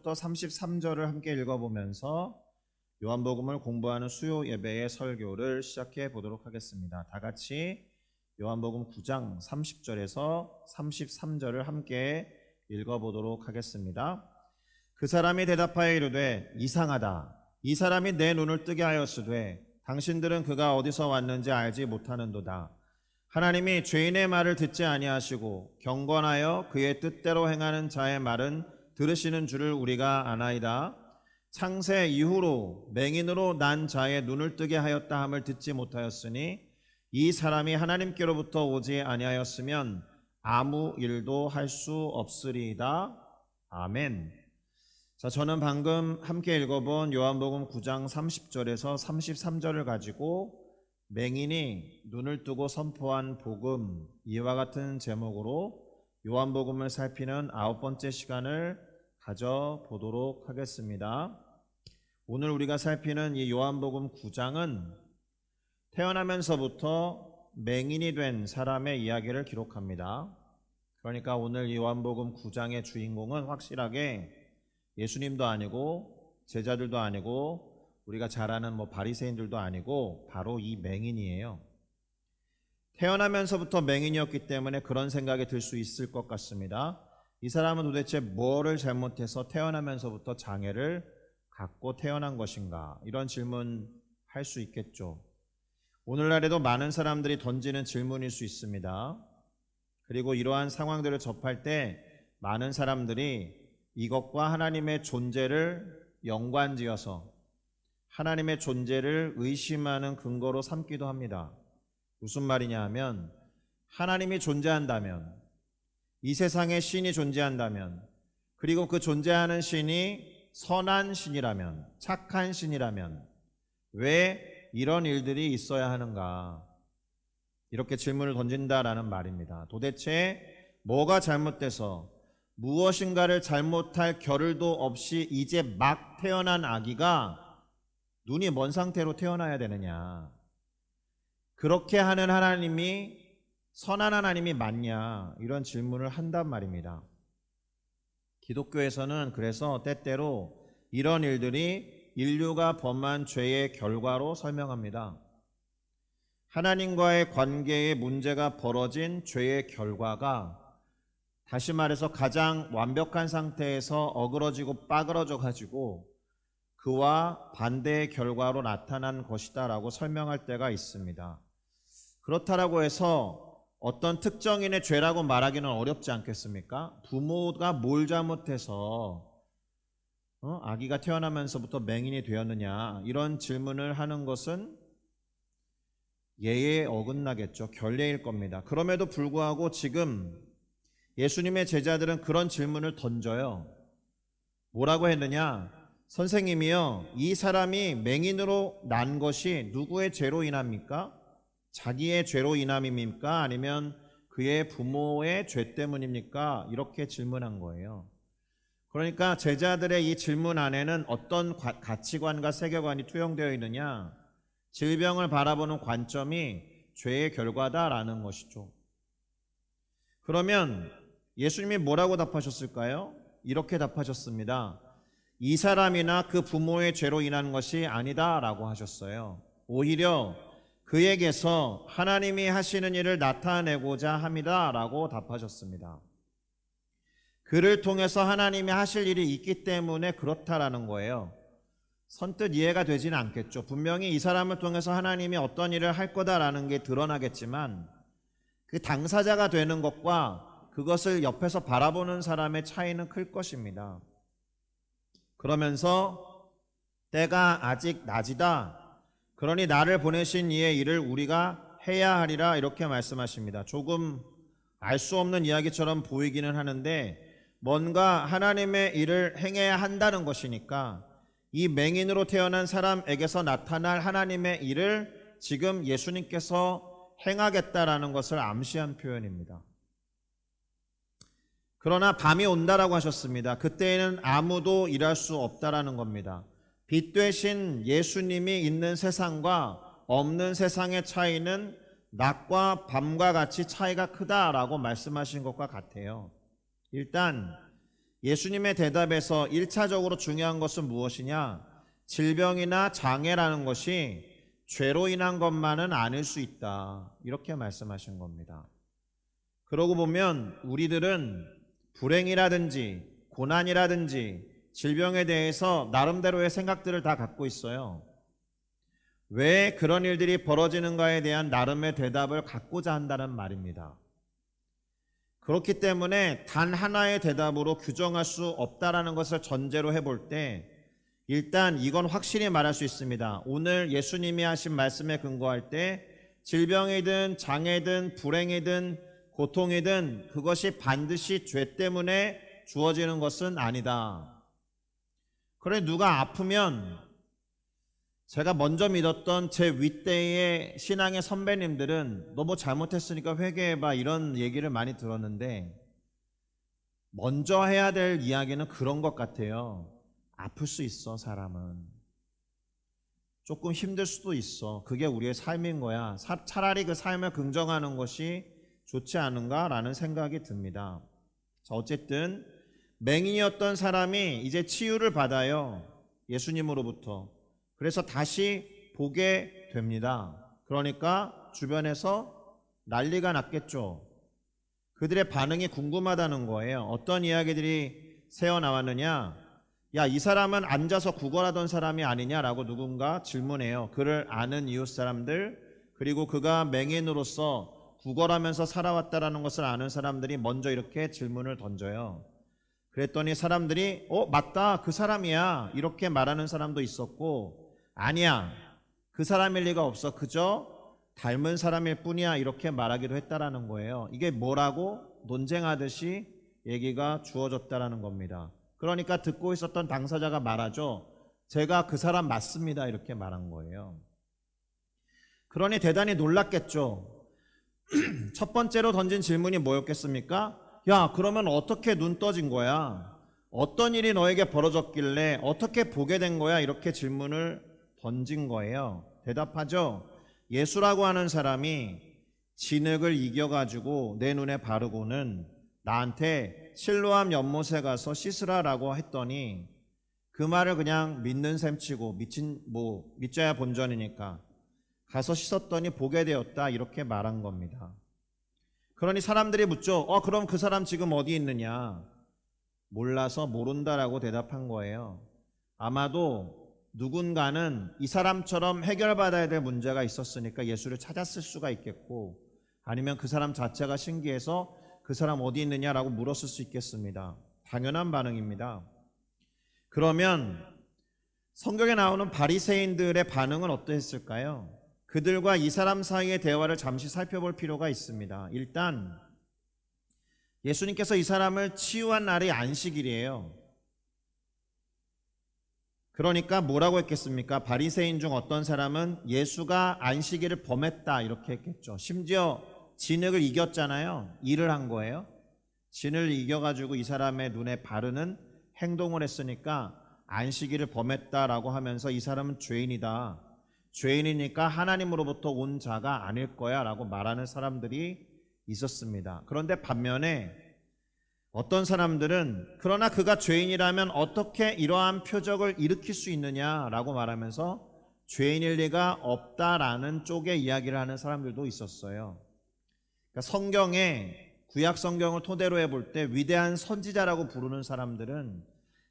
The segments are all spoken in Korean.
33절부터 33절을 함께 읽어보면서 요한복음을 공부하는 수요 예배의 설교를 시작해 보도록 하겠습니다. 다 같이 요한복음 9장 30절에서 33절을 함께 읽어보도록 하겠습니다. 그 사람이 대답하여 이르되 이상하다. 이 사람이 내 눈을 뜨게 하였으되 당신들은 그가 어디서 왔는지 알지 못하는도다. 하나님이 죄인의 말을 듣지 아니하시고 경건하여 그의 뜻대로 행하는 자의 말은 들으시는 줄을 우리가 아나이다. 창세 이후로 맹인으로 난 자의 눈을 뜨게 하였다 함을 듣지 못하였으니 이 사람이 하나님께로부터 오지 아니하였으면 아무 일도 할 수 없으리이다. 아멘. 자, 저는 방금 함께 읽어본 요한복음 9장 30절에서 33절을 가지고 맹인이 눈을 뜨고 선포한 복음, 이와 같은 제목으로 요한복음을 살피는 9번째 시간을 가져보도록 하겠습니다. 오늘 우리가 살피는 이 요한복음 9장은 태어나면서부터 맹인이 된 사람의 이야기를 기록합니다. 그러니까 오늘 이 요한복음 9장의 주인공은 확실하게 예수님도 아니고 제자들도 아니고 우리가 잘 아는 바리새인들도 아니고 바로 이 맹인이에요. 태어나면서부터 맹인이었기 때문에 그런 생각이 들 수 있을 것 같습니다. 이 사람은 도대체 뭐를 잘못해서 태어나면서부터 장애를 갖고 태어난 것인가? 이런 질문 할 수 있겠죠. 오늘날에도 많은 사람들이 던지는 질문일 수 있습니다. 그리고 이러한 상황들을 접할 때 많은 사람들이 이것과 하나님의 존재를 연관지어서 하나님의 존재를 의심하는 근거로 삼기도 합니다. 무슨 말이냐 하면 하나님이 존재한다면, 이 세상에 신이 존재한다면, 그리고 그 존재하는 신이 선한 신이라면, 착한 신이라면 왜 이런 일들이 있어야 하는가? 이렇게 질문을 던진다라는 말입니다. 도대체 뭐가 잘못돼서 무엇인가를 잘못할 겨를도 없이 이제 막 태어난 아기가 눈이 먼 상태로 태어나야 되느냐? 그렇게 하는 하나님이 선한 하나님이 맞냐? 이런 질문을 한단 말입니다. 기독교에서는 그래서 때때로 이런 일들이 인류가 범한 죄의 결과로 설명합니다. 하나님과의 관계에 문제가 벌어진 죄의 결과가 다시 말해서 가장 완벽한 상태에서 어그러지고 빠그러져 가지고 그와 반대의 결과로 나타난 것이다 라고 설명할 때가 있습니다. 그렇다라고 해서 어떤 특정인의 죄라고 말하기는 어렵지 않겠습니까? 부모가 뭘 잘못해서 아기가 태어나면서부터 맹인이 되었느냐, 이런 질문을 하는 것은 예에 어긋나겠죠. 결례일 겁니다. 그럼에도 불구하고 지금 예수님의 제자들은 그런 질문을 던져요. 뭐라고 했느냐? 선생님이요, 이 사람이 맹인으로 난 것이 누구의 죄로 인합니까? 자기의 죄로 인함입니까? 아니면 그의 부모의 죄 때문입니까? 이렇게 질문한 거예요. 그러니까 제자들의 이 질문 안에는 어떤 가치관과 세계관이 투영되어 있느냐? 질병을 바라보는 관점이 죄의 결과다라는 것이죠. 그러면 예수님이 뭐라고 답하셨을까요? 이렇게 답하셨습니다. 이 사람이나 그 부모의 죄로 인한 것이 아니다라고 하셨어요. 오히려 그에게서 하나님이 하시는 일을 나타내고자 함이다라고 답하셨습니다. 그를 통해서 하나님이 하실 일이 있기 때문에 그렇다라는 거예요. 선뜻 이해가 되지는 않겠죠. 분명히 이 사람을 통해서 하나님이 어떤 일을 할 거다라는 게 드러나겠지만 그 당사자가 되는 것과 그것을 옆에서 바라보는 사람의 차이는 클 것입니다. 그러면서 때가 아직 낮이다. 그러니 나를 보내신 이의 일을 우리가 해야 하리라, 이렇게 말씀하십니다. 조금 알 수 없는 이야기처럼 보이기는 하는데 뭔가 하나님의 일을 행해야 한다는 것이니까 이 맹인으로 태어난 사람에게서 나타날 하나님의 일을 지금 예수님께서 행하겠다라는 것을 암시한 표현입니다. 그러나 밤이 온다라고 하셨습니다. 그때에는 아무도 일할 수 없다라는 겁니다. 빛 되신 예수님이 있는 세상과 없는 세상의 차이는 낮과 밤과 같이 차이가 크다라고 말씀하신 것과 같아요. 일단 예수님의 대답에서 1차적으로 중요한 것은 무엇이냐? 질병이나 장애라는 것이 죄로 인한 것만은 아닐 수 있다. 이렇게 말씀하신 겁니다. 그러고 보면 우리들은 불행이라든지 고난이라든지 질병에 대해서 나름대로의 생각들을 다 갖고 있어요. 왜 그런 일들이 벌어지는가에 대한 나름의 대답을 갖고자 한다는 말입니다. 그렇기 때문에 단 하나의 대답으로 규정할 수 없다라는 것을 전제로 해볼 때 일단 이건 확실히 말할 수 있습니다. 오늘 예수님이 하신 말씀에 근거할 때 질병이든 장애든 불행이든 고통이든 그것이 반드시 죄 때문에 주어지는 것은 아니다. 그래 누가 아프면 제가 먼저 믿었던 제 윗대의 신앙의 선배님들은 너 뭐 잘못했으니까 회개해봐 이런 얘기를 많이 들었는데 먼저 해야 될 이야기는 그런 것 같아요. 아플 수 있어 사람은. 조금 힘들 수도 있어. 그게 우리의 삶인 거야. 차라리 그 삶을 긍정하는 것이 좋지 않은가라는 생각이 듭니다. 자, 어쨌든 맹인이었던 사람이 이제 치유를 받아요. 예수님으로부터. 그래서 다시 보게 됩니다. 그러니까 주변에서 난리가 났겠죠. 그들의 반응이 궁금하다는 거예요. 어떤 이야기들이 새어나왔느냐? 야, 이 사람은 앉아서 구걸하던 사람이 아니냐라고 누군가 질문해요. 그를 아는 이웃 사람들, 그리고 그가 맹인으로서 구걸하면서 살아왔다라는 것을 아는 사람들이 먼저 이렇게 질문을 던져요. 그랬더니 사람들이 맞다, 그 사람이야 이렇게 말하는 사람도 있었고, 아니야, 그 사람일 리가 없어, 그저 닮은 사람일 뿐이야 이렇게 말하기도 했다라는 거예요. 이게 뭐라고 논쟁하듯이 얘기가 주어졌다라는 겁니다. 그러니까 듣고 있었던 당사자가 말하죠. 제가 그 사람 맞습니다 이렇게 말한 거예요. 그러니 대단히 놀랐겠죠. 첫 번째로 던진 질문이 뭐였겠습니까? 야, 그러면 어떻게 눈 떠진 거야? 어떤 일이 너에게 벌어졌길래 어떻게 보게 된 거야? 이렇게 질문을 던진 거예요. 대답하죠. 예수라고 하는 사람이 진흙을 이겨가지고 내 눈에 바르고는 나한테 실로암 연못에 가서 씻으라라고 했더니 그 말을 그냥 믿는 셈치고 믿자야 본전이니까 가서 씻었더니 보게 되었다 이렇게 말한 겁니다. 그러니 사람들이 묻죠. 그럼 그 사람 지금 어디 있느냐? 몰라서 모른다라고 대답한 거예요. 아마도 누군가는 이 사람처럼 해결받아야 될 문제가 있었으니까 예수를 찾았을 수가 있겠고, 아니면 그 사람 자체가 신기해서 그 사람 어디 있느냐라고 물었을 수 있겠습니다. 당연한 반응입니다. 그러면 성경에 나오는 바리새인들의 반응은 어떠했을까요? 그들과 이 사람 사이의 대화를 잠시 살펴볼 필요가 있습니다. 일단 예수님께서 이 사람을 치유한 날이 안식일이에요. 그러니까 뭐라고 했겠습니까? 바리새인 중 어떤 사람은 예수가 안식일을 범했다 이렇게 했겠죠. 심지어 진흙을 이겼잖아요. 일을 한 거예요. 진을 이겨가지고 이 사람의 눈에 바르는 행동을 했으니까 안식일을 범했다라고 하면서 이 사람은 죄인이다. 죄인이니까 하나님으로부터 온 자가 아닐 거야 라고 말하는 사람들이 있었습니다. 그런데 반면에 어떤 사람들은 그러나 그가 죄인이라면 어떻게 이러한 표적을 일으킬 수 있느냐라고 말하면서 죄인일 리가 없다라는 쪽의 이야기를 하는 사람들도 있었어요. 그러니까 성경에 구약 성경을 토대로 해볼 때 위대한 선지자라고 부르는 사람들은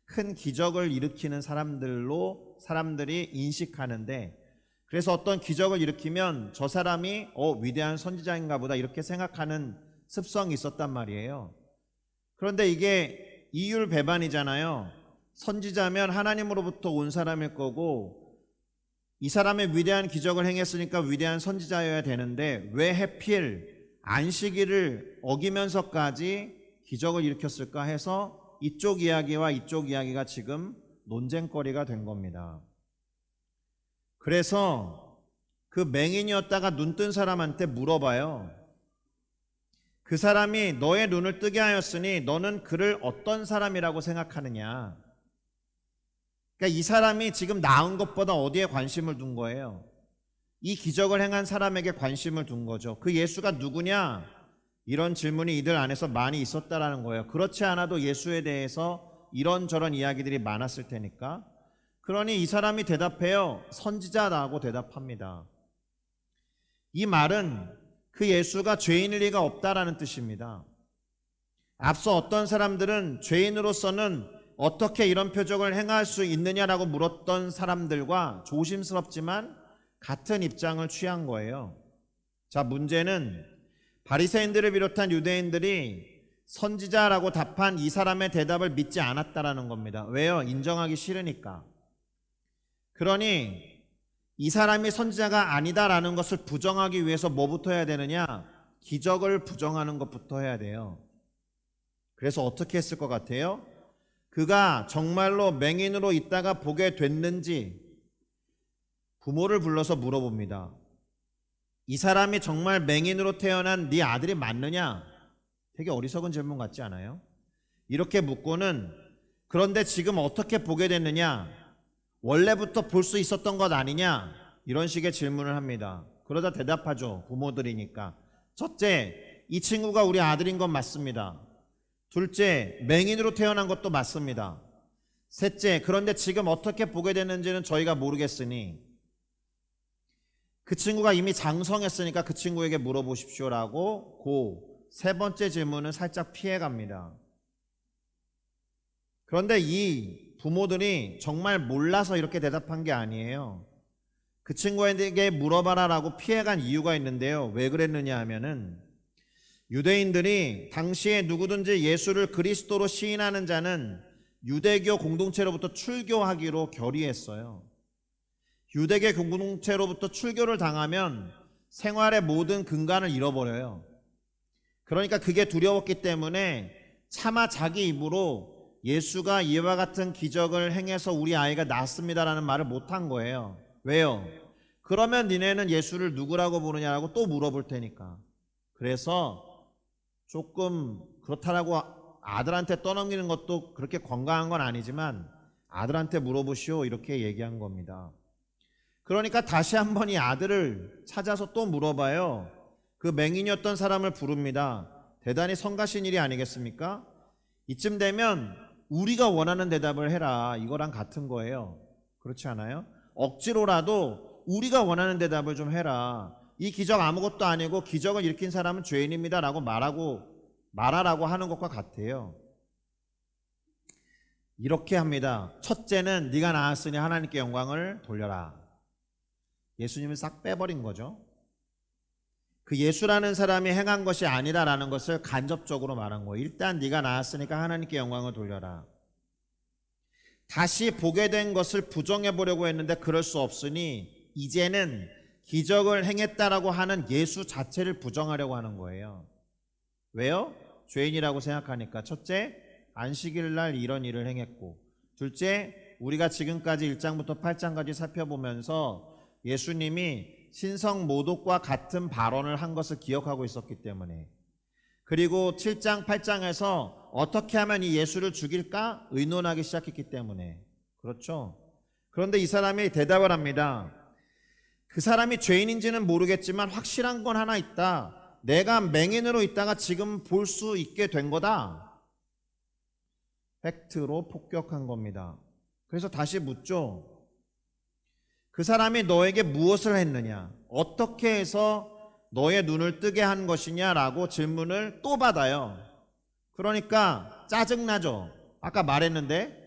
큰 기적을 일으키는 사람들로 사람들이 인식하는데, 그래서 어떤 기적을 일으키면 저 사람이 위대한 선지자인가 보다 이렇게 생각하는 습성이 있었단 말이에요. 그런데 이게 이율배반이잖아요. 선지자면 하나님으로부터 온 사람일 거고 이 사람의 위대한 기적을 행했으니까 위대한 선지자여야 되는데 왜 하필 안식일을 어기면서까지 기적을 일으켰을까 해서 이쪽 이야기와 이쪽 이야기가 지금 논쟁거리가 된 겁니다. 그래서 그 맹인이었다가 눈 뜬 사람한테 물어봐요. 그 사람이 너의 눈을 뜨게 하였으니 너는 그를 어떤 사람이라고 생각하느냐? 그러니까 이 사람이 지금 나은 것보다 어디에 관심을 둔 거예요? 이 기적을 행한 사람에게 관심을 둔 거죠. 그 예수가 누구냐? 이런 질문이 이들 안에서 많이 있었다라는 거예요. 그렇지 않아도 예수에 대해서 이런저런 이야기들이 많았을 테니까. 그러니 이 사람이 대답해요. 선지자라고 대답합니다. 이 말은 그 예수가 죄인일 리가 없다라는 뜻입니다. 앞서 어떤 사람들은 죄인으로서는 어떻게 이런 표적을 행할 수 있느냐라고 물었던 사람들과 조심스럽지만 같은 입장을 취한 거예요. 자, 문제는 바리새인들을 비롯한 유대인들이 선지자라고 답한 이 사람의 대답을 믿지 않았다라는 겁니다. 왜요? 인정하기 싫으니까. 그러니 이 사람이 선지자가 아니다라는 것을 부정하기 위해서 뭐부터 해야 되느냐? 기적을 부정하는 것부터 해야 돼요. 그래서 어떻게 했을 것 같아요? 그가 정말로 맹인으로 있다가 보게 됐는지 부모를 불러서 물어봅니다. 이 사람이 정말 맹인으로 태어난 네 아들이 맞느냐? 되게 어리석은 질문 같지 않아요? 이렇게 묻고는 그런데 지금 어떻게 보게 됐느냐? 원래부터 볼 수 있었던 것 아니냐? 이런 식의 질문을 합니다. 그러자 대답하죠. 부모들이니까. 첫째, 이 친구가 우리 아들인 건 맞습니다. 둘째, 맹인으로 태어난 것도 맞습니다. 셋째, 그런데 지금 어떻게 보게 됐는지는 저희가 모르겠으니 그 친구가 이미 장성했으니까 그 친구에게 물어보십시오라고 세 번째 질문은 살짝 피해갑니다. 그런데 이 부모들이 정말 몰라서 이렇게 대답한 게 아니에요. 그 친구에게 물어봐라라고 피해간 이유가 있는데요. 왜 그랬느냐 하면은 유대인들이 당시에 누구든지 예수를 그리스도로 시인하는 자는 유대교 공동체로부터 출교하기로 결의했어요. 유대교 공동체로부터 출교를 당하면 생활의 모든 근간을 잃어버려요. 그러니까 그게 두려웠기 때문에 차마 자기 입으로 예수가 이와 같은 기적을 행해서 우리 아이가 낫습니다라는 말을 못한 거예요. 왜요? 그러면 니네는 예수를 누구라고 부르냐고 또 물어볼 테니까. 그래서 조금 그렇다라고 아들한테 떠넘기는 것도 그렇게 건강한 건 아니지만 아들한테 물어보시오 이렇게 얘기한 겁니다. 그러니까 다시 한번 이 아들을 찾아서 또 물어봐요. 그 맹인이었던 사람을 부릅니다. 대단히 성가신 일이 아니겠습니까? 이쯤 되면 우리가 원하는 대답을 해라. 이거랑 같은 거예요. 그렇지 않아요? 억지로라도 우리가 원하는 대답을 좀 해라. 이 기적 아무것도 아니고 기적을 일으킨 사람은 죄인입니다 라고 말하라고 하는 것과 같아요. 이렇게 합니다. 첫째는 네가 나았으니 하나님께 영광을 돌려라. 예수님을 싹 빼버린 거죠. 그 예수라는 사람이 행한 것이 아니다라는 것을 간접적으로 말한 거예요. 일단 네가 나았으니까 하나님께 영광을 돌려라. 다시 보게 된 것을 부정해 보려고 했는데 그럴 수 없으니 이제는 기적을 행했다라고 하는 예수 자체를 부정하려고 하는 거예요. 왜요? 죄인이라고 생각하니까. 첫째, 안식일 날 이런 일을 행했고, 둘째, 우리가 지금까지 1장부터 8장까지 살펴보면서 예수님이 신성 모독과 같은 발언을 한 것을 기억하고 있었기 때문에, 그리고 7장 8장에서 어떻게 하면 이 예수를 죽일까 의논하기 시작했기 때문에. 그렇죠? 그런데 이 사람이 대답을 합니다. 그 사람이 죄인인지는 모르겠지만 확실한 건 하나 있다. 내가 맹인으로 있다가 지금 볼 수 있게 된 거다. 팩트로 폭격한 겁니다. 그래서 다시 묻죠. 그 사람이 너에게 무엇을 했느냐? 어떻게 해서 너의 눈을 뜨게 한 것이냐라고 질문을 또 받아요. 그러니까 짜증나죠. 아까 말했는데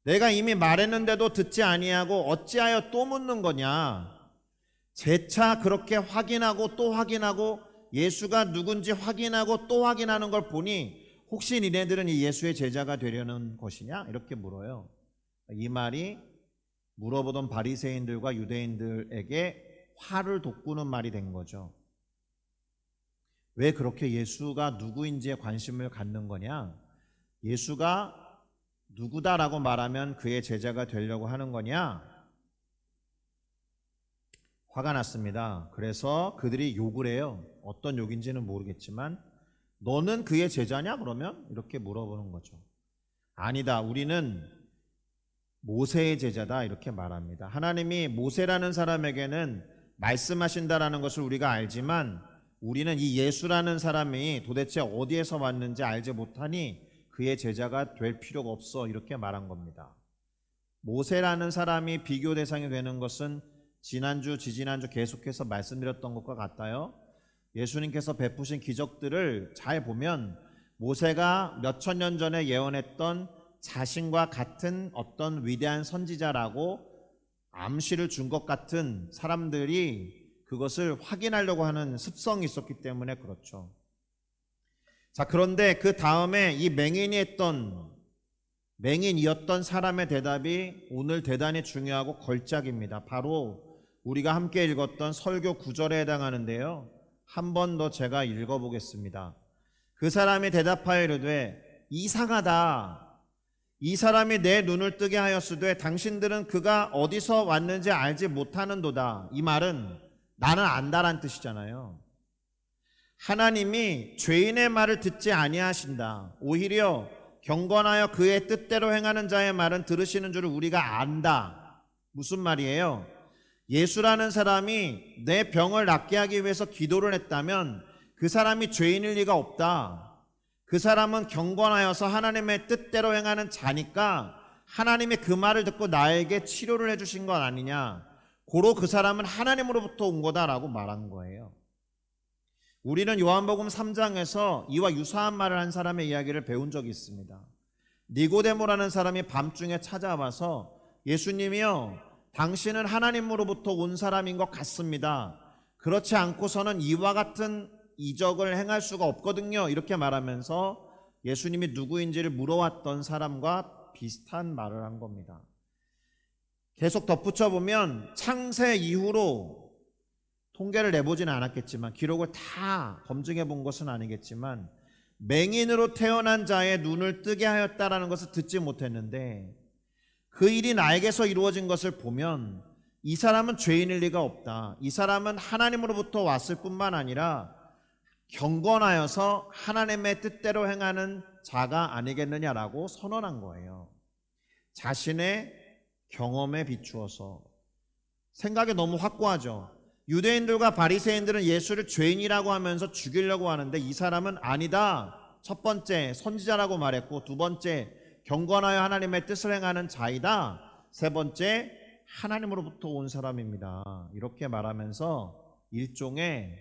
내가 이미 말했는데도 듣지 아니하고 어찌하여 또 묻는 거냐? 재차 그렇게 확인하고 또 확인하고 예수가 누군지 확인하고 또 확인하는 걸 보니 혹시 니네들은 이 예수의 제자가 되려는 것이냐? 이렇게 물어요. 이 말이 물어보던 바리새인들과 유대인들에게 화를 돋구는 말이 된 거죠. 왜 그렇게 예수가 누구인지에 관심을 갖는 거냐? 예수가 누구다라고 말하면 그의 제자가 되려고 하는 거냐? 화가 났습니다. 그래서 그들이 욕을 해요. 어떤 욕인지는 모르겠지만 너는 그의 제자냐? 그러면 이렇게 물어보는 거죠. 아니다. 우리는 모세의 제자다 이렇게 말합니다. 하나님이 모세라는 사람에게는 말씀하신다라는 것을 우리가 알지만 우리는 이 예수라는 사람이 도대체 어디에서 왔는지 알지 못하니 그의 제자가 될 필요가 없어, 이렇게 말한 겁니다. 모세라는 사람이 비교 대상이 되는 것은 지난주, 지지난주 계속해서 말씀드렸던 것과 같아요. 예수님께서 베푸신 기적들을 잘 보면 모세가 몇천 년 전에 예언했던 자신과 같은 어떤 위대한 선지자라고 암시를 준 것 같은 사람들이 그것을 확인하려고 하는 습성이 있었기 때문에 그렇죠. 자, 그런데 그 다음에 이 맹인이었던 사람의 대답이 오늘 대단히 중요하고 걸작입니다. 바로 우리가 함께 읽었던 설교 9절에 해당하는데요. 한 번 더 제가 읽어보겠습니다. 그 사람이 대답하여 이르되 이상하다. 이 사람이 내 눈을 뜨게 하였으되 당신들은 그가 어디서 왔는지 알지 못하는도다. 이 말은 나는 안다란 뜻이잖아요. 하나님이 죄인의 말을 듣지 아니하신다. 오히려 경건하여 그의 뜻대로 행하는 자의 말은 들으시는 줄을 우리가 안다. 무슨 말이에요? 예수라는 사람이 내 병을 낫게 하기 위해서 기도를 했다면 그 사람이 죄인일 리가 없다. 그 사람은 경건하여서 하나님의 뜻대로 행하는 자니까 하나님이 그 말을 듣고 나에게 치료를 해주신 것 아니냐. 고로 그 사람은 하나님으로부터 온 거다라고 말한 거예요. 우리는 요한복음 3장에서 이와 유사한 말을 한 사람의 이야기를 배운 적이 있습니다. 니고데모라는 사람이 밤중에 찾아와서 예수님이요, 당신은 하나님으로부터 온 사람인 것 같습니다. 그렇지 않고서는 이와 같은 이적을 행할 수가 없거든요. 이렇게 말하면서 예수님이 누구인지를 물어왔던 사람과 비슷한 말을 한 겁니다. 계속 덧붙여 보면 창세 이후로 통계를 내보지는 않았겠지만, 기록을 다 검증해 본 것은 아니겠지만, 맹인으로 태어난 자의 눈을 뜨게 하였다라는 것을 듣지 못했는데 그 일이 나에게서 이루어진 것을 보면 이 사람은 죄인일 리가 없다. 이 사람은 하나님으로부터 왔을 뿐만 아니라 경건하여서 하나님의 뜻대로 행하는 자가 아니겠느냐라고 선언한 거예요. 자신의 경험에 비추어서. 생각이 너무 확고하죠. 유대인들과 바리새인들은 예수를 죄인이라고 하면서 죽이려고 하는데 이 사람은 아니다. 첫 번째 선지자라고 말했고, 두 번째 경건하여 하나님의 뜻을 행하는 자이다. 세 번째 하나님으로부터 온 사람입니다. 이렇게 말하면서 일종의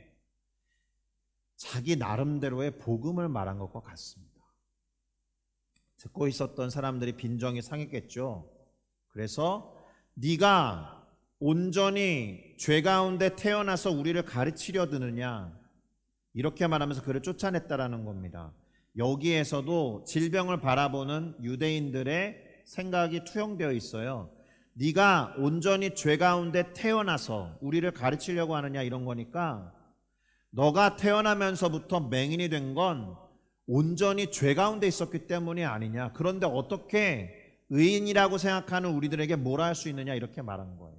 자기 나름대로의 복음을 말한 것과 같습니다. 듣고 있었던 사람들이 빈정이 상했겠죠. 그래서 네가 온전히 죄 가운데 태어나서 우리를 가르치려 드느냐, 이렇게 말하면서 그를 쫓아냈다라는 겁니다. 여기에서도 질병을 바라보는 유대인들의 생각이 투영되어 있어요. 네가 온전히 죄 가운데 태어나서 우리를 가르치려고 하느냐, 이런 거니까 너가 태어나면서부터 맹인이 된 건 온전히 죄 가운데 있었기 때문이 아니냐. 그런데 어떻게 의인이라고 생각하는 우리들에게 뭐라 할 수 있느냐, 이렇게 말한 거예요.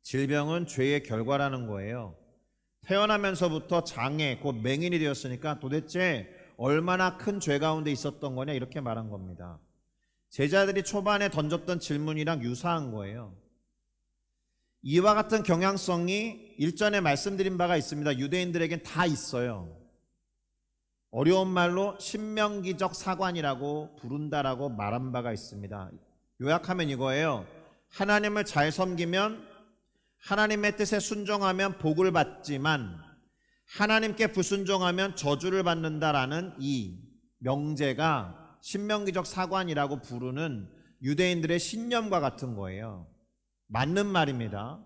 질병은 죄의 결과라는 거예요. 태어나면서부터 장애, 곧 맹인이 되었으니까 도대체 얼마나 큰 죄 가운데 있었던 거냐, 이렇게 말한 겁니다. 제자들이 초반에 던졌던 질문이랑 유사한 거예요. 이와 같은 경향성이 일전에 말씀드린 바가 있습니다. 유대인들에겐 다 있어요. 어려운 말로 신명기적 사관이라고 부른다라고 말한 바가 있습니다. 요약하면 이거예요. 하나님을 잘 섬기면, 하나님의 뜻에 순종하면 복을 받지만 하나님께 불순종하면 저주를 받는다라는 이 명제가 신명기적 사관이라고 부르는 유대인들의 신념과 같은 거예요. 맞는 말입니다.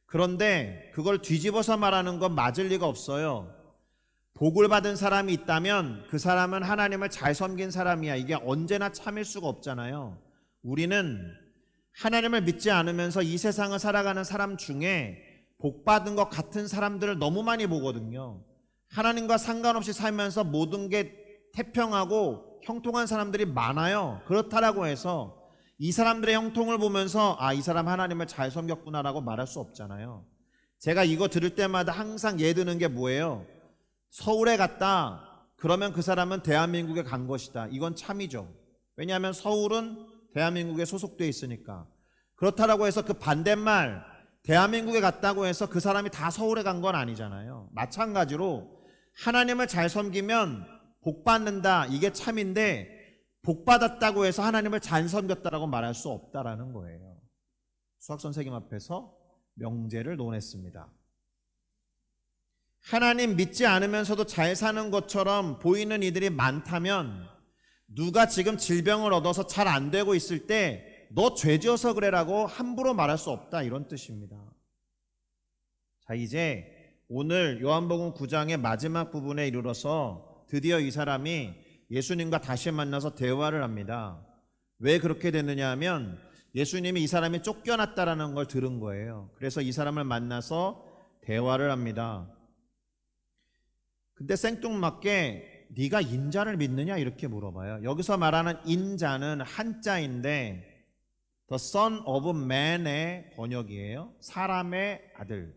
그런데 그걸 뒤집어서 말하는 건 맞을 리가 없어요. 복을 받은 사람이 있다면 그 사람은 하나님을 잘 섬긴 사람이야. 이게 언제나 참일 수가 없잖아요. 우리는 하나님을 믿지 않으면서 이 세상을 살아가는 사람 중에 복받은 것 같은 사람들을 너무 많이 보거든요. 하나님과 상관없이 살면서 모든 게 태평하고 형통한 사람들이 많아요. 그렇다라고 해서 이 사람들의 형통을 보면서 이 사람 하나님을 잘 섬겼구나라고 말할 수 없잖아요. 제가 이거 들을 때마다 항상 예드는 게 뭐예요? 서울에 갔다 그러면 그 사람은 대한민국에 간 것이다. 이건 참이죠. 왜냐하면 서울은 대한민국에 소속되어 있으니까. 그렇다라고 해서 그 반대말, 대한민국에 갔다고 해서 그 사람이 다 서울에 간 건 아니잖아요. 마찬가지로 하나님을 잘 섬기면 복 받는다, 이게 참인데 복 받았다고 해서 하나님을 잘 섬겼다라고 말할 수 없다라는 거예요. 수학 선생님 앞에서 명제를 논했습니다. 하나님 믿지 않으면서도 잘 사는 것처럼 보이는 이들이 많다면 누가 지금 질병을 얻어서 잘 안 되고 있을 때 너 죄지어서 그래라고 함부로 말할 수 없다, 이런 뜻입니다. 자, 이제 오늘 요한복음 9장의 마지막 부분에 이르러서 드디어 이 사람이 예수님과 다시 만나서 대화를 합니다. 왜 그렇게 됐느냐 하면 예수님이 이 사람이 쫓겨났다라는 걸 들은 거예요. 그래서 이 사람을 만나서 대화를 합니다. 근데 생뚱맞게 네가 인자를 믿느냐 이렇게 물어봐요. 여기서 말하는 인자는 한자인데 The Son of Man의 번역이에요. 사람의 아들.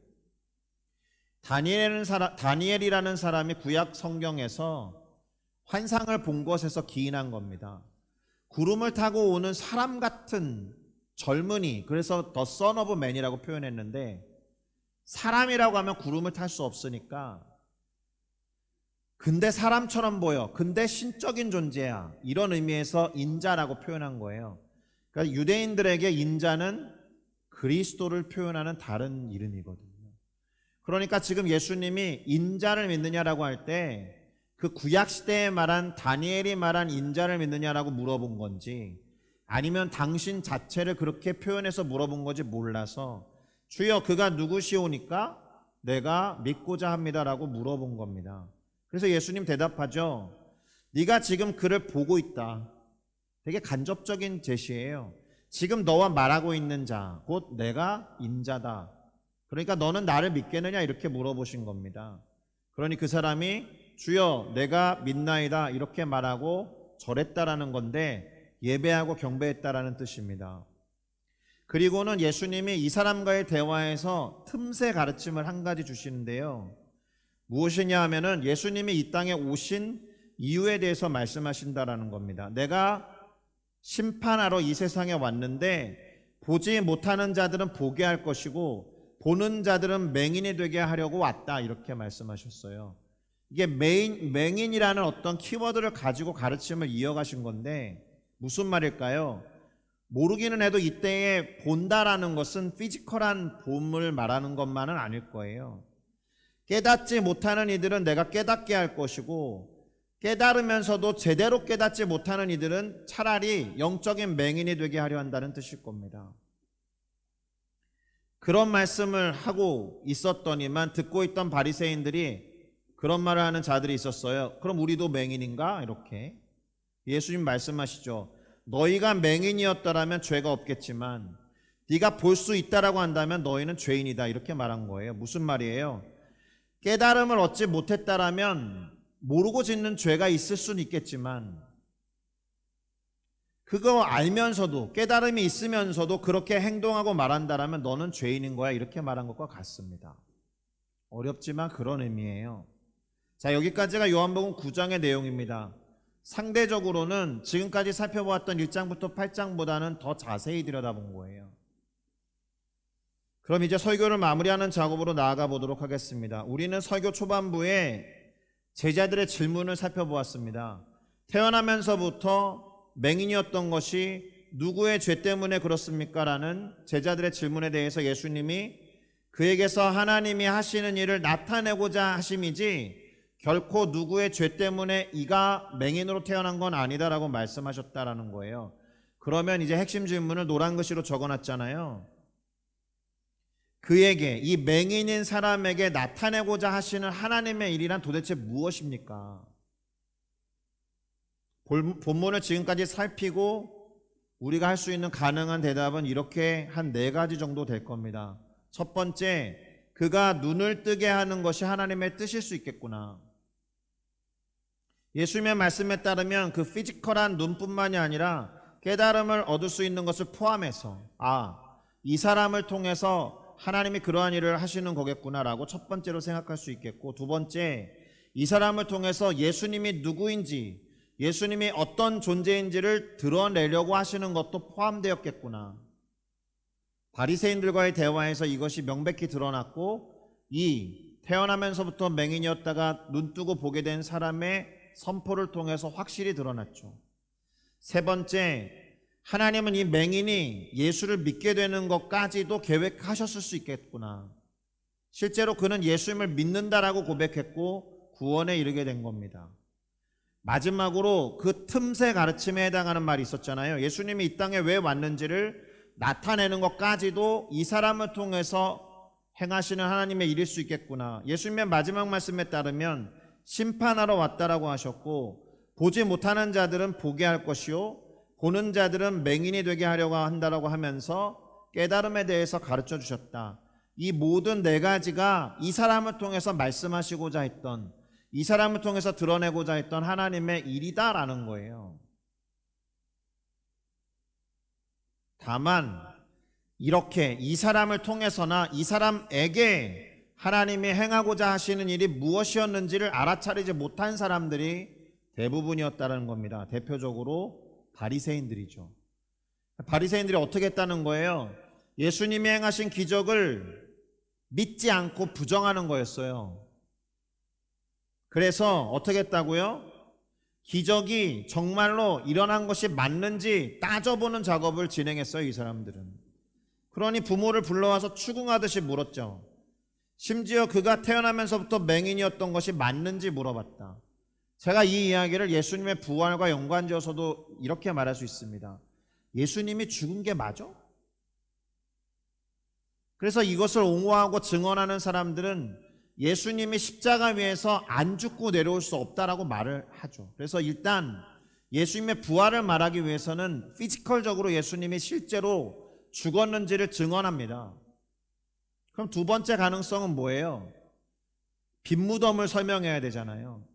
다니엘이라는 사람이 구약 성경에서 환상을 본 것에서 기인한 겁니다. 구름을 타고 오는 사람 같은 젊은이, 그래서 The Son of Man이라고 표현했는데 사람이라고 하면 구름을 탈 수 없으니까 근데 사람처럼 보여, 근데 신적인 존재야, 이런 의미에서 인자라고 표현한 거예요. 그러니까 유대인들에게 인자는 그리스도를 표현하는 다른 이름이거든요. 그러니까 지금 예수님이 인자를 믿느냐라고 할 때 그 구약시대에 말한 다니엘이 말한 인자를 믿느냐라고 물어본 건지 아니면 당신 자체를 그렇게 표현해서 물어본 건지 몰라서 주여 그가 누구시오니까 내가 믿고자 합니다라고 물어본 겁니다. 그래서 예수님 대답하죠. 네가 지금 그를 보고 있다. 되게 간접적인 제시예요. 지금 너와 말하고 있는 자, 곧 내가 인자다. 그러니까 너는 나를 믿겠느냐 이렇게 물어보신 겁니다. 그러니 그 사람이 주여 내가 믿나이다 이렇게 말하고 절했다라는 건데 예배하고 경배했다라는 뜻입니다. 그리고는 예수님이 이 사람과의 대화에서 틈새 가르침을 한 가지 주시는데요. 무엇이냐 하면은 예수님이 이 땅에 오신 이유에 대해서 말씀하신다라는 겁니다. 내가 심판하러 이 세상에 왔는데 보지 못하는 자들은 보게 할 것이고 보는 자들은 맹인이 되게 하려고 왔다, 이렇게 말씀하셨어요. 이게 맹인이라는 어떤 키워드를 가지고 가르침을 이어가신 건데 무슨 말일까요? 모르기는 해도 이때에 본다라는 것은 피지컬한 봄을 말하는 것만은 아닐 거예요. 깨닫지 못하는 이들은 내가 깨닫게 할 것이고 깨달으면서도 제대로 깨닫지 못하는 이들은 차라리 영적인 맹인이 되게 하려 한다는 뜻일 겁니다. 그런 말씀을 하고 있었더니만 듣고 있던 바리새인들이 그런 말을 하는 자들이 있었어요. 그럼 우리도 맹인인가? 이렇게 예수님 말씀하시죠. 너희가 맹인이었더라면 죄가 없겠지만 네가 볼 수 있다라고 한다면 너희는 죄인이다, 이렇게 말한 거예요. 무슨 말이에요? 깨달음을 얻지 못했다라면 모르고 짓는 죄가 있을 수는 있겠지만 그거 알면서도 깨달음이 있으면서도 그렇게 행동하고 말한다라면 너는 죄인인 거야, 이렇게 말한 것과 같습니다. 어렵지만 그런 의미예요. 자, 여기까지가 요한복음 9장의 내용입니다. 상대적으로는 지금까지 살펴보았던 1장부터 8장보다는 더 자세히 들여다본 거예요. 그럼 이제 설교를 마무리하는 작업으로 나아가 보도록 하겠습니다. 우리는 설교 초반부에 제자들의 질문을 살펴보았습니다. 태어나면서부터 맹인이었던 것이 누구의 죄 때문에 그렇습니까? 라는 제자들의 질문에 대해서 예수님이 그에게서 하나님이 하시는 일을 나타내고자 하심이지 결코 누구의 죄 때문에 이가 맹인으로 태어난 건 아니다라고 말씀하셨다라는 거예요. 그러면 이제 핵심 질문을 노란 글씨로 적어놨잖아요. 그에게, 이 맹인인 사람에게 나타내고자 하시는 하나님의 일이란 도대체 무엇입니까? 본문을 지금까지 살피고 우리가 할 수 있는 가능한 대답은 이렇게 한 4가지 정도 될 겁니다. 첫 번째, 그가 눈을 뜨게 하는 것이 하나님의 뜻일 수 있겠구나. 예수님의 말씀에 따르면 그 피지컬한 눈뿐만이 아니라 깨달음을 얻을 수 있는 것을 포함해서 이 사람을 통해서 하나님이 그러한 일을 하시는 거겠구나라고 첫 번째로 생각할 수 있겠고, 두 번째, 이 사람을 통해서 예수님이 누구인지, 예수님이 어떤 존재인지를 드러내려고 하시는 것도 포함되었겠구나. 바리새인들과의 대화에서 이것이 명백히 드러났고, 이 태어나면서부터 맹인이었다가 눈뜨고 보게 된 사람의 선포를 통해서 확실히 드러났죠. 세 번째, 하나님은 이 맹인이 예수를 믿게 되는 것까지도 계획하셨을 수 있겠구나. 실제로 그는 예수님을 믿는다라고 고백했고 구원에 이르게 된 겁니다. 마지막으로 그 틈새 가르침에 해당하는 말이 있었잖아요. 예수님이 이 땅에 왜 왔는지를 나타내는 것까지도 이 사람을 통해서 행하시는 하나님의 일일 수 있겠구나. 예수님의 마지막 말씀에 따르면 심판하러 왔다라고 하셨고, 보지 못하는 자들은 보게 할 것이요 보는 자들은 맹인이 되게 하려고 한다라고 하면서 깨달음에 대해서 가르쳐 주셨다. 이 모든 네 가지가 이 사람을 통해서 말씀하시고자 했던, 이 사람을 통해서 드러내고자 했던 하나님의 일이다라는 거예요. 다만 이렇게 이 사람을 통해서나 이 사람에게 하나님이 행하고자 하시는 일이 무엇이었는지를 알아차리지 못한 사람들이 대부분이었다는 겁니다. 대표적으로 바리새인들이죠. 바리새인들이 어떻게 했다는 거예요? 예수님이 행하신 기적을 믿지 않고 부정하는 거였어요. 그래서 어떻게 했다고요? 기적이 정말로 일어난 것이 맞는지 따져보는 작업을 진행했어요, 이 사람들은. 그러니 부모를 불러와서 추궁하듯이 물었죠. 심지어 그가 태어나면서부터 맹인이었던 것이 맞는지 물어봤다. 제가 이 이야기를 예수님의 부활과 연관지어서도 이렇게 말할 수 있습니다. 예수님이 죽은 게 맞아? 그래서 이것을 옹호하고 증언하는 사람들은 예수님이 십자가 위에서 안 죽고 내려올 수 없다라고 말을 하죠. 그래서 일단 예수님의 부활을 말하기 위해서는 피지컬적으로 예수님이 실제로 죽었는지를 증언합니다. 그럼 두 번째 가능성은 뭐예요? 빈무덤을 설명해야 되잖아요.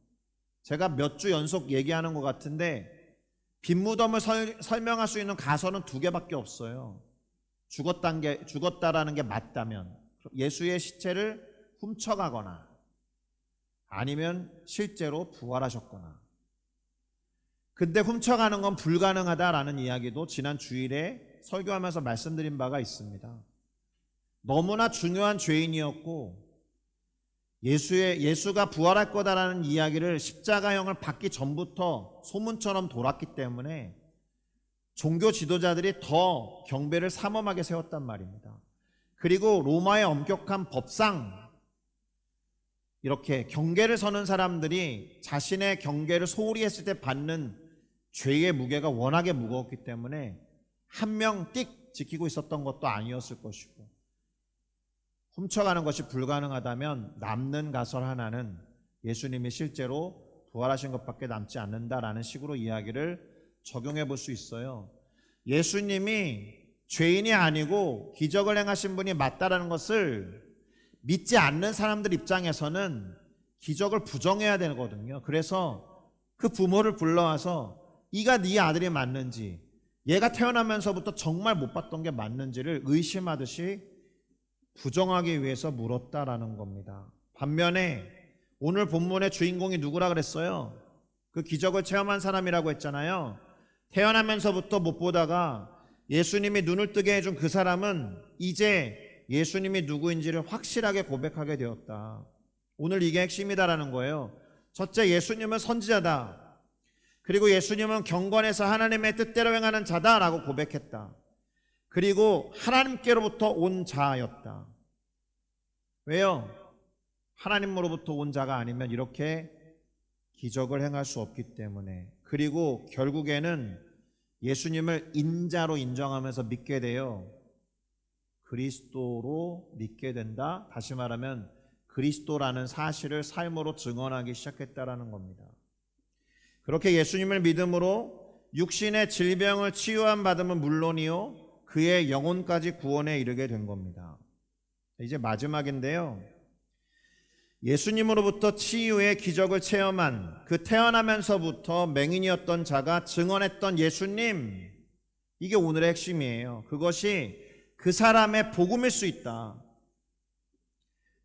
제가 몇 주 연속 얘기하는 것 같은데 빈무덤을 설명할 수 있는 가설은 두 개밖에 없어요. 죽었다라는 게 맞다면 예수의 시체를 훔쳐가거나 아니면 실제로 부활하셨거나. 근데 훔쳐가는 건 불가능하다라는 이야기도 지난 주일에 설교하면서 말씀드린 바가 있습니다. 너무나 중요한 죄인이었고 예수가 부활할 거다라는 이야기를 십자가형을 받기 전부터 소문처럼 돌았기 때문에 종교 지도자들이 더 경배를 삼엄하게 세웠단 말입니다. 그리고 로마의 엄격한 법상 이렇게 경계를 서는 사람들이 자신의 경계를 소홀히 했을 때 받는 죄의 무게가 워낙에 무거웠기 때문에 한 명 띡 지키고 있었던 것도 아니었을 것이고, 훔쳐가는 것이 불가능하다면 남는 가설 하나는 예수님이 실제로 부활하신 것밖에 남지 않는다라는 식으로 이야기를 적용해 볼 수 있어요. 예수님이 죄인이 아니고 기적을 행하신 분이 맞다라는 것을 믿지 않는 사람들 입장에서는 기적을 부정해야 되거든요. 그래서 그 부모를 불러와서 이가 네 아들이 맞는지, 얘가 태어나면서부터 정말 못 봤던 게 맞는지를 의심하듯이 부정하기 위해서 물었다라는 겁니다. 반면에 오늘 본문의 주인공이 누구라 그랬어요? 그 기적을 체험한 사람이라고 했잖아요. 태어나면서부터 못 보다가 예수님이 눈을 뜨게 해준 그 사람은 이제 예수님이 누구인지를 확실하게 고백하게 되었다. 오늘 이게 핵심이다라는 거예요. 첫째, 예수님은 선지자다. 그리고 예수님은 경건해서 하나님의 뜻대로 행하는 자다라고 고백했다. 그리고 하나님께로부터 온 자였다. 왜요? 하나님으로부터 온 자가 아니면 이렇게 기적을 행할 수 없기 때문에. 그리고 결국에는 예수님을 인자로 인정하면서 믿게 돼요. 그리스도로 믿게 된다. 다시 말하면 그리스도라는 사실을 삶으로 증언하기 시작했다라는 겁니다. 그렇게 예수님을 믿음으로 육신의 질병을 치유함 받으면 물론이요 그의 영혼까지 구원에 이르게 된 겁니다. 이제 마지막인데요. 예수님으로부터 치유의 기적을 체험한 그 태어나면서부터 맹인이었던 자가 증언했던 예수님, 이게 오늘의 핵심이에요. 그것이 그 사람의 복음일 수 있다.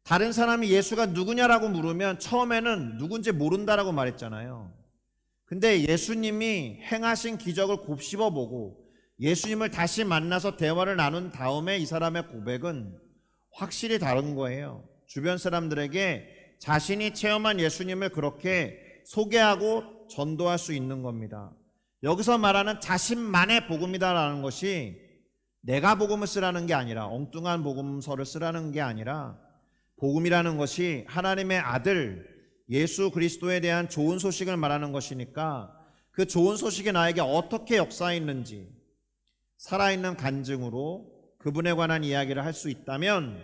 다른 사람이 예수가 누구냐라고 물으면 처음에는 누군지 모른다라고 말했잖아요. 근데 예수님이 행하신 기적을 곱씹어보고 예수님을 다시 만나서 대화를 나눈 다음에 이 사람의 고백은 확실히 다른 거예요. 주변 사람들에게 자신이 체험한 예수님을 그렇게 소개하고 전도할 수 있는 겁니다. 여기서 말하는 자신만의 복음이다라는 것이 내가 복음을 쓰라는 게 아니라, 엉뚱한 복음서를 쓰라는 게 아니라, 복음이라는 것이 하나님의 아들 예수 그리스도에 대한 좋은 소식을 말하는 것이니까 그 좋은 소식이 나에게 어떻게 역사했는지 살아있는 간증으로 그분에 관한 이야기를 할 수 있다면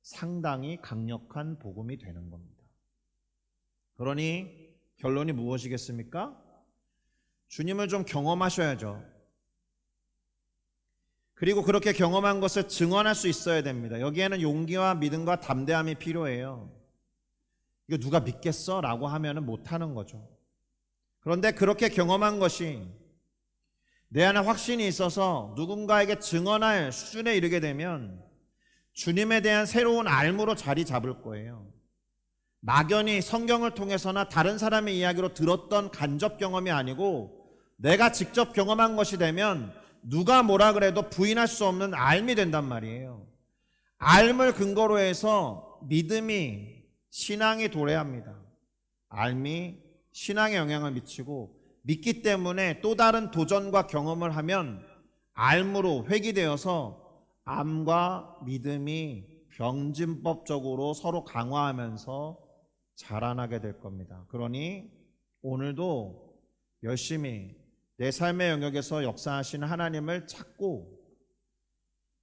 상당히 강력한 복음이 되는 겁니다. 그러니 결론이 무엇이겠습니까? 주님을 좀 경험하셔야죠. 그리고 그렇게 경험한 것을 증언할 수 있어야 됩니다. 여기에는 용기와 믿음과 담대함이 필요해요. 이거 누가 믿겠어? 라고 하면은 못하는 거죠. 그런데 그렇게 경험한 것이 내 안에 확신이 있어서 누군가에게 증언할 수준에 이르게 되면 주님에 대한 새로운 알무로 자리 잡을 거예요. 막연히 성경을 통해서나 다른 사람의 이야기로 들었던 간접 경험이 아니고 내가 직접 경험한 것이 되면 누가 뭐라 그래도 부인할 수 없는 알미 된단 말이에요. 알을 근거로 해서 믿음이, 신앙이 도래합니다. 알미, 신앙에 영향을 미치고 믿기 때문에 또 다른 도전과 경험을 하면 알무로 회귀되어서 암과 믿음이 병진법적으로 서로 강화하면서 자라나게 될 겁니다. 그러니 오늘도 열심히 내 삶의 영역에서 역사하시는 하나님을 찾고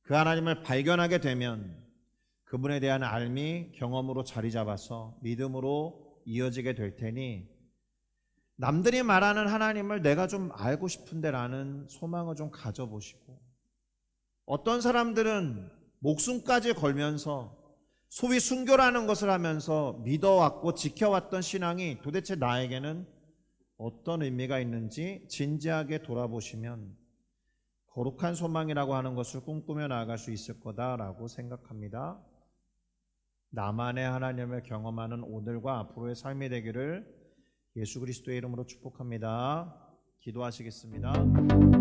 그 하나님을 발견하게 되면 그분에 대한 알미, 경험으로 자리 잡아서 믿음으로 이어지게 될 테니 남들이 말하는 하나님을 내가 좀 알고 싶은데 라는 소망을 좀 가져보시고, 어떤 사람들은 목숨까지 걸면서 소위 순교라는 것을 하면서 믿어왔고 지켜왔던 신앙이 도대체 나에게는 어떤 의미가 있는지 진지하게 돌아보시면 거룩한 소망이라고 하는 것을 꿈꾸며 나아갈 수 있을 거다라고 생각합니다. 나만의 하나님을 경험하는 오늘과 앞으로의 삶이 되기를 예수 그리스도의 이름으로 축복합니다. 기도하시겠습니다.